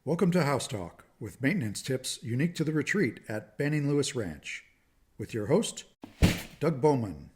Welcome to House Talk, with maintenance tips unique to the retreat at Banning Lewis Ranch, with your host, Doug Bowman.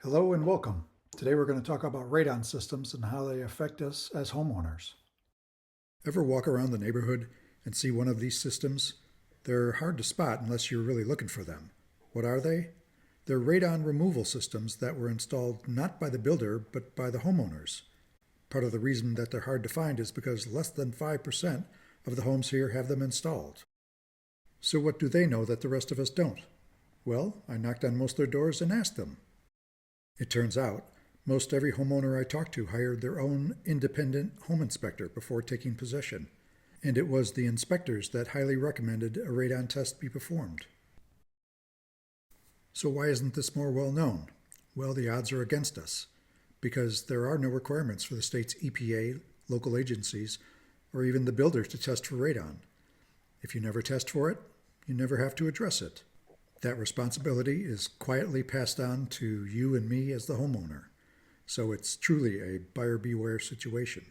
Hello and welcome. Today we're going to talk about radon systems and how they affect us as homeowners. Ever walk around the neighborhood and see one of these systems? They're hard to spot unless you're really looking for them. What are they? They're radon removal systems that were installed not by the builder but by the homeowners. Part of the reason that they're hard to find is because less than 5% of the homes here have them installed. So what do they know that the rest of us don't? Well, I knocked on most of their doors and asked them. It turns out, most every homeowner I talked to hired their own independent home inspector before taking possession, and it was the inspectors that highly recommended a radon test be performed. So why isn't this more well known? Well, the odds are against us, because there are no requirements for the state's EPA, local agencies, or even the builders to test for radon. If you never test for it, you never have to address it. That responsibility is quietly passed on to you and me as the homeowner, so it's truly a buyer beware situation.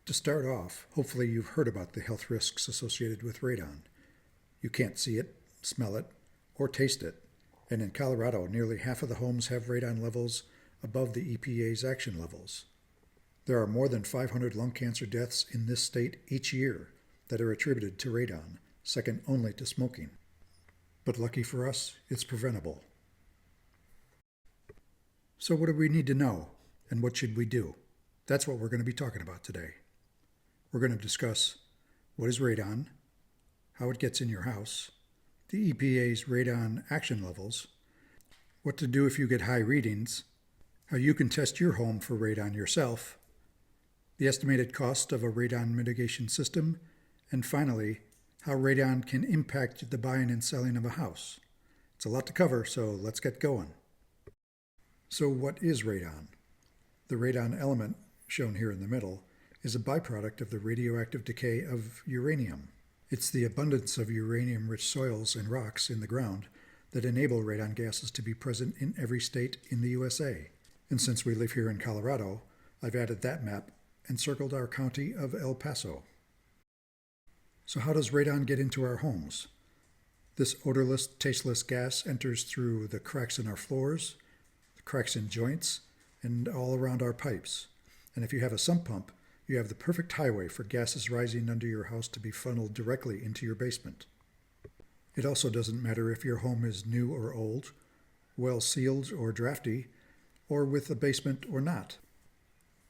To start off, hopefully you've heard about the health risks associated with radon. You can't see it, smell it, or taste it. And in Colorado, nearly half of the homes have radon levels above the EPA's action levels. There are more than 500 lung cancer deaths in this state each year that are attributed to radon, second only to smoking. But lucky for us, it's preventable. So what do we need to know, and what should we do? That's what we're going to be talking about today. We're going to discuss what is radon, how it gets in your house, the EPA's radon action levels, what to do if you get high readings, how you can test your home for radon yourself, the estimated cost of a radon mitigation system, and finally, how radon can impact the buying and selling of a house. It's a lot to cover, so let's get going. So what is radon? The radon element, shown here in the middle, is a byproduct of the radioactive decay of uranium. It's the abundance of uranium-rich soils and rocks in the ground that enable radon gases to be present in every state in the USA. And since we live here in Colorado, I've added that map and circled our county of El Paso. So how does radon get into our homes? This odorless, tasteless gas enters through the cracks in our floors, the cracks in joints, and all around our pipes. And if you have a sump pump, you have the perfect highway for gases rising under your house to be funneled directly into your basement. It also doesn't matter if your home is new or old, well sealed or drafty, or with a basement or not.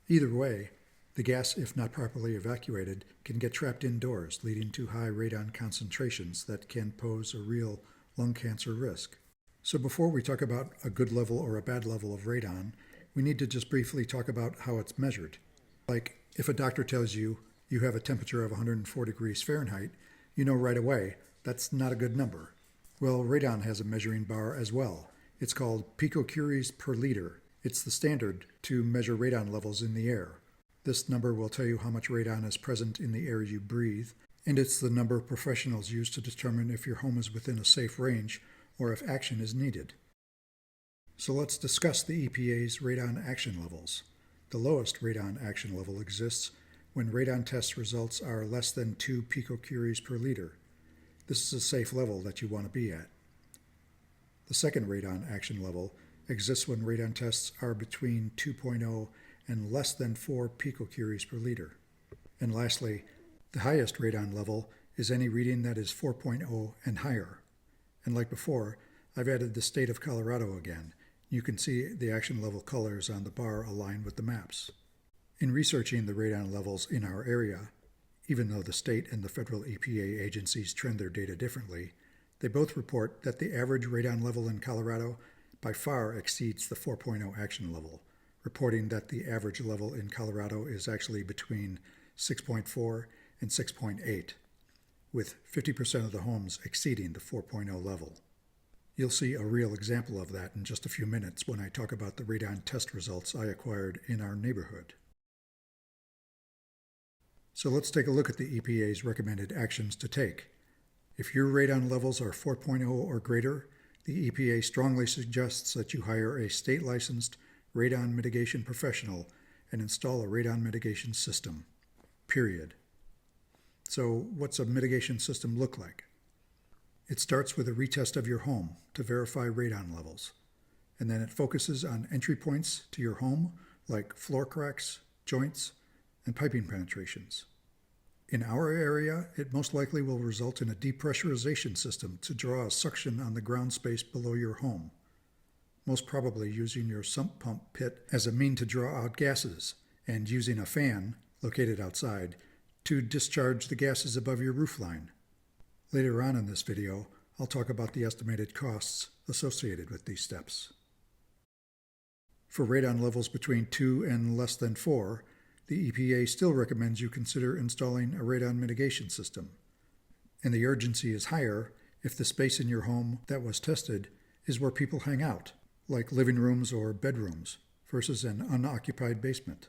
Either way, the gas, if not properly evacuated, can get trapped indoors, leading to high radon concentrations that can pose a real lung cancer risk. So before we talk about a good level or a bad level of radon, we need to just briefly talk about how it's measured. Like, if a doctor tells you you have a temperature of 104 degrees Fahrenheit, you know right away that's not a good number. Well, radon has a measuring bar as well. It's called picocuries per liter. It's the standard to measure radon levels in the air. This number will tell you how much radon is present in the air you breathe, and it's the number professionals use to determine if your home is within a safe range or if action is needed. So let's discuss the EPA's radon action levels. The lowest radon action level exists when radon test results are less than 2 picocuries per liter. This is a safe level that you want to be at. The second radon action level exists when radon tests are between 2.0 and less than 4 picocuries per liter. And lastly, the highest radon level is any reading that is 4.0 and higher. And like before, I've added the state of Colorado again. You can see the action level colors on the bar align with the maps. In researching the radon levels in our area, even though the state and the federal EPA agencies trend their data differently, they both report that the average radon level in Colorado by far exceeds the 4.0 action level, reporting that the average level in Colorado is actually between 6.4 and 6.8, with 50% of the homes exceeding the 4.0 level. You'll see a real example of that in just a few minutes when I talk about the radon test results I acquired in our neighborhood. So let's take a look at the EPA's recommended actions to take. If your radon levels are 4.0 or greater, the EPA strongly suggests that you hire a state-licensed radon mitigation professional and install a radon mitigation system, period. So what's a mitigation system look like? It starts with a retest of your home to verify radon levels, and then it focuses on entry points to your home like floor cracks, joints, and piping penetrations. In our area, it most likely will result in a depressurization system to draw a suction on the ground space below your home, most probably using your sump pump pit as a mean to draw out gases and using a fan, located outside, to discharge the gases above your roof line. Later on in this video, I'll talk about the estimated costs associated with these steps. For radon levels between 2 and less than 4, the EPA still recommends you consider installing a radon mitigation system. And the urgency is higher if the space in your home that was tested is where people hang out, like living rooms or bedrooms, versus an unoccupied basement.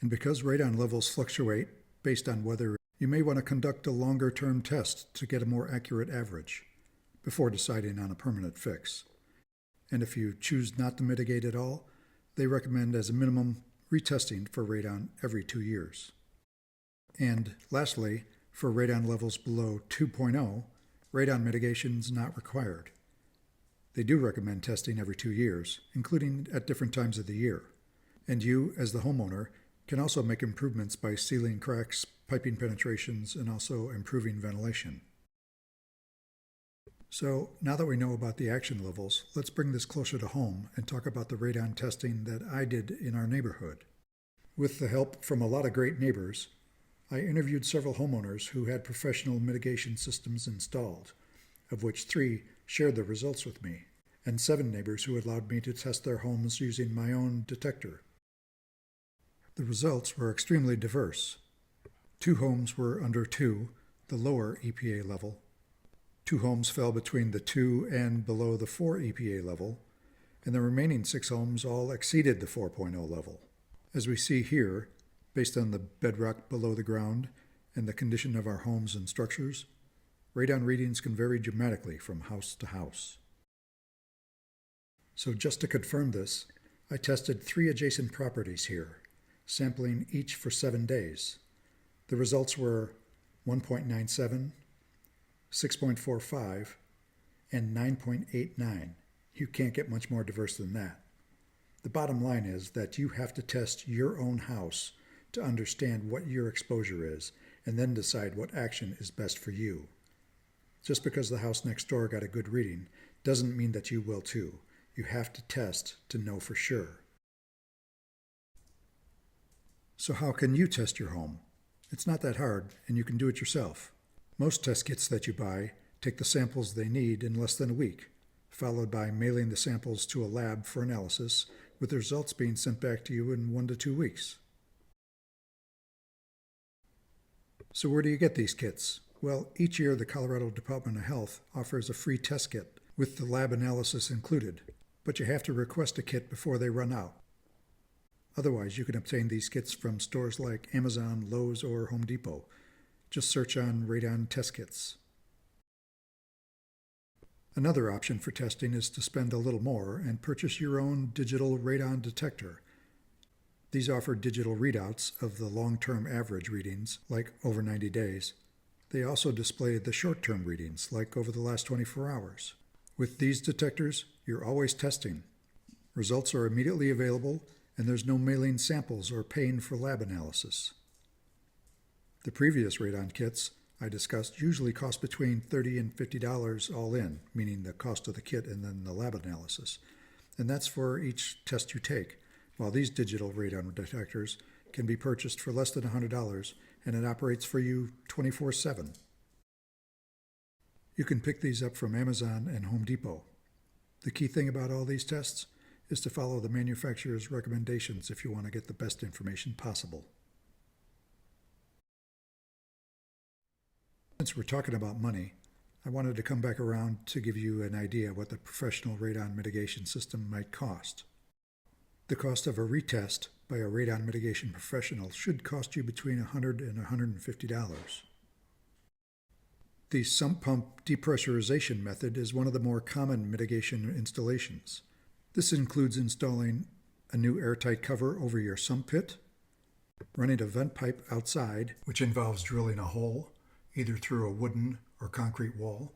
And because radon levels fluctuate based on weather, you may want to conduct a longer-term test to get a more accurate average before deciding on a permanent fix. And if you choose not to mitigate at all, they recommend as a minimum retesting for radon every 2 years. And lastly, for radon levels below 2.0, radon mitigation is not required. They do recommend testing every 2 years, including at different times of the year. And you, as the homeowner, can also make improvements by sealing cracks, piping penetrations, and also improving ventilation. So now that we know about the action levels, let's bring this closer to home and talk about the radon testing that I did in our neighborhood. With the help from a lot of great neighbors, I interviewed several homeowners who had professional mitigation systems installed, of which 3 shared the results with me, and 7 neighbors who allowed me to test their homes using my own detector. The results were extremely diverse. 2 homes were under 2, the lower EPA level. 2 homes fell between the 2 and below the 4 EPA level, and the remaining 6 homes all exceeded the 4.0 level. As we see here, based on the bedrock below the ground and the condition of our homes and structures, radon readings can vary dramatically from house to house. So just to confirm this, I tested 3 adjacent properties here, sampling each for 7 days. The results were 1.97, 6.45, and 9.89. You can't get much more diverse than that. The bottom line is that you have to test your own house to understand what your exposure is and then decide what action is best for you. Just because the house next door got a good reading doesn't mean that you will too. You have to test to know for sure. So how can you test your home? It's not that hard, and you can do it yourself. Most test kits that you buy take the samples they need in less than a week, followed by mailing the samples to a lab for analysis, with the results being sent back to you in 1 to 2 weeks. So where do you get these kits? Well, each year the Colorado Department of Health offers a free test kit with the lab analysis included, but you have to request a kit before they run out. Otherwise, you can obtain these kits from stores like Amazon, Lowe's, or Home Depot. Just search on radon test kits. Another option for testing is to spend a little more and purchase your own digital radon detector. These offer digital readouts of the long-term average readings, like over 90 days. They also display the short-term readings, like over the last 24 hours. With these detectors, you're always testing. Results are immediately available, and there's no mailing samples or paying for lab analysis. The previous radon kits I discussed usually cost between $30 and $50 all in, meaning the cost of the kit and then the lab analysis. And that's for each test you take, while these digital radon detectors can be purchased for less than $100, and it operates for you 24/7. You can pick these up from Amazon and Home Depot. The key thing about all these tests is to follow the manufacturer's recommendations if you want to get the best information possible. Since we're talking about money, I wanted to come back around to give you an idea what the professional radon mitigation system might cost. The cost of a retest by a radon mitigation professional should cost you between $100 and $150. The sump pump depressurization method is one of the more common mitigation installations. This includes installing a new airtight cover over your sump pit, running a vent pipe outside, which involves drilling a hole either through a wooden or concrete wall,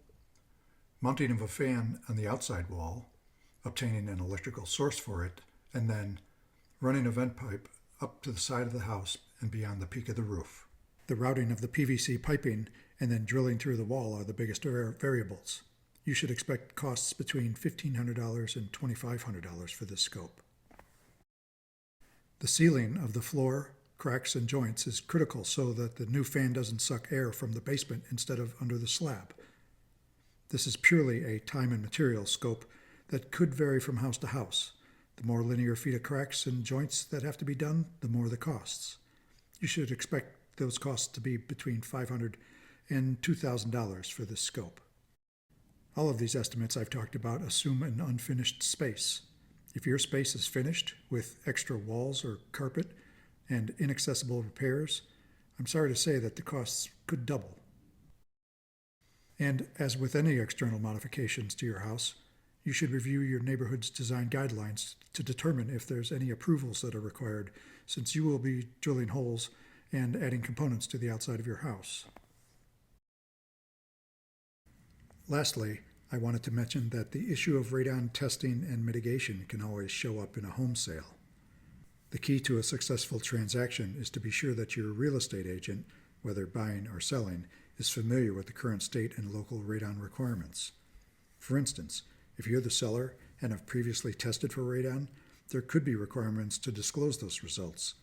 mounting of a fan on the outside wall, obtaining an electrical source for it, and then running a vent pipe up to the side of the house and beyond the peak of the roof. The routing of the PVC piping and then drilling through the wall are the biggest variables. You should expect costs between $1,500 and $2,500 for this scope. The sealing of the floor, cracks, and joints is critical so that the new fan doesn't suck air from the basement instead of under the slab. This is purely a time and material scope that could vary from house to house. The more linear feet of cracks and joints that have to be done, the more the costs. You should expect those costs to be between $500 and $2,000 for this scope. All of these estimates I've talked about assume an unfinished space. If your space is finished with extra walls or carpet and inaccessible repairs, I'm sorry to say that the costs could double. And as with any external modifications to your house, you should review your neighborhood's design guidelines to determine if there's any approvals that are required, since you will be drilling holes and adding components to the outside of your house. Lastly, I wanted to mention that the issue of radon testing and mitigation can always show up in a home sale. The key to a successful transaction is to be sure that your real estate agent, whether buying or selling, is familiar with the current state and local radon requirements. For instance, if you're the seller and have previously tested for radon, there could be requirements to disclose those results.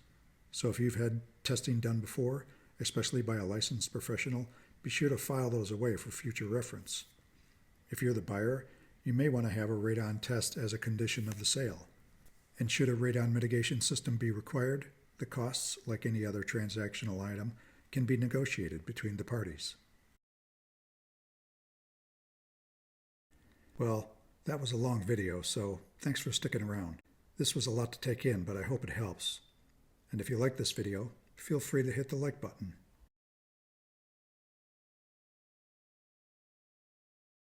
So if you've had testing done before, especially by a licensed professional, be sure to file those away for future reference. If you're the buyer, you may want to have a radon test as a condition of the sale. And should a radon mitigation system be required, the costs, like any other transactional item, can be negotiated between the parties. Well, that was a long video, so thanks for sticking around. This was a lot to take in, but I hope it helps. And if you like this video, feel free to hit the like button.